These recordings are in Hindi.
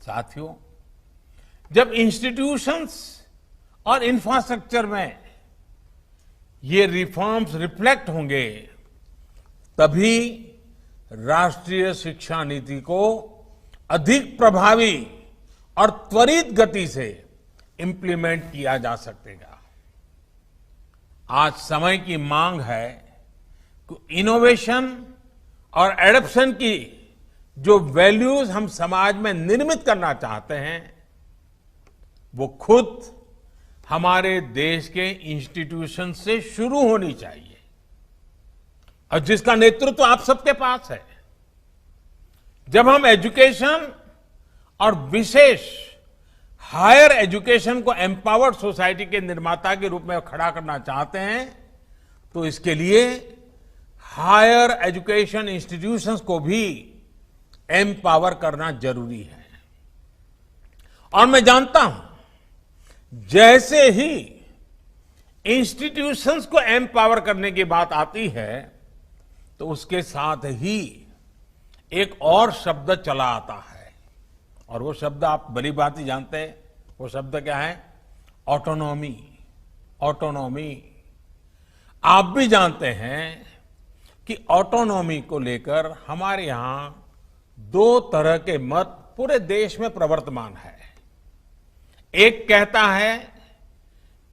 साथियों, जब इंस्टीट्यूशंस और इंफ्रास्ट्रक्चर में ये रिफॉर्म्स रिफ्लेक्ट होंगे, तभी राष्ट्रीय शिक्षा नीति को अधिक प्रभावी और त्वरित गति से इंप्लीमेंट किया जा सकेगा। आज समय की मांग है कि इनोवेशन और एडॉप्शन की जो वैल्यूज हम समाज में निर्मित करना चाहते हैं, वो खुद हमारे देश के इंस्टीट्यूशन से शुरू होनी चाहिए, और जिसका नेतृत्व आप सबके पास है। जब हम एजुकेशन और विशेष हायर एजुकेशन को एम्पावर्ड सोसाइटी के निर्माता के रूप में खड़ा करना चाहते हैं, तो इसके लिए हायर एजुकेशन इंस्टीट्यूशंस को भी एम्पावर करना जरूरी है। और मैं जानता हूं, जैसे ही इंस्टीट्यूशंस को एम्पावर करने की बात आती है, तो उसके साथ ही एक और शब्द चला आता है, और वो शब्द आप भली बात ही जानते हैं। वो शब्द क्या है? ऑटोनॉमी। ऑटोनॉमी। आप भी जानते हैं कि ऑटोनॉमी को लेकर हमारे यहां दो तरह के मत पूरे देश में प्रवर्तमान है। एक कहता है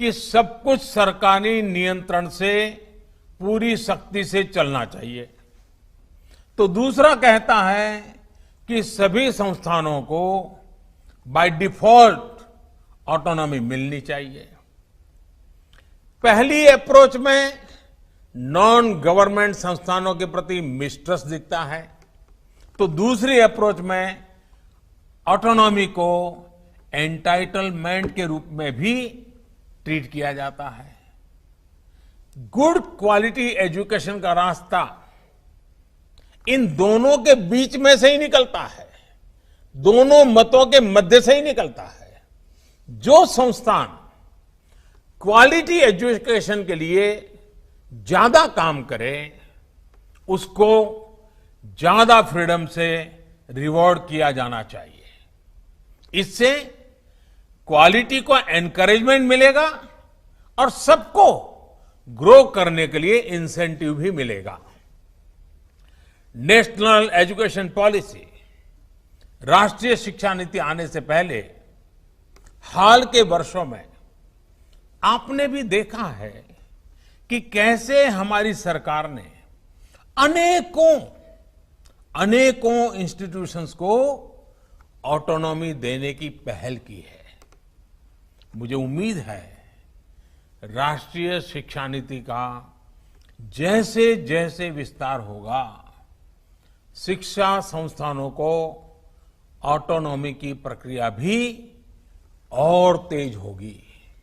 कि सब कुछ सरकारी नियंत्रण से पूरी सख्ती से चलना चाहिए, तो दूसरा कहता है कि सभी संस्थानों को बाय डिफॉल्ट ऑटोनॉमी मिलनी चाहिए। पहली अप्रोच में नॉन गवर्नमेंट संस्थानों के प्रति मिसट्रस्ट दिखता है, तो दूसरी अप्रोच में ऑटोनॉमी को एंटाइटलमेंट के रूप में भी ट्रीट किया जाता है। गुड क्वालिटी एजुकेशन का रास्ता इन दोनों के बीच में से ही निकलता है, दोनों मतों के मध्य से ही निकलता है। जो संस्थान क्वालिटी एजुकेशन के लिए ज्यादा काम करे, उसको ज्यादा फ्रीडम से रिवॉर्ड किया जाना चाहिए। इससे क्वालिटी को एनकरेजमेंट मिलेगा और सबको ग्रो करने के लिए इंसेंटिव भी मिलेगा। नेशनल एजुकेशन पॉलिसी, राष्ट्रीय शिक्षा नीति आने से पहले हाल के वर्षों में आपने भी देखा है कि कैसे हमारी सरकार ने अनेकों इंस्टीट्यूशंस को ऑटोनॉमी देने की पहल की है। मुझे उम्मीद है राष्ट्रीय शिक्षा नीति का जैसे जैसे विस्तार होगा, शिक्षा संस्थानों को ऑटोनॉमी की प्रक्रिया भी और तेज होगी।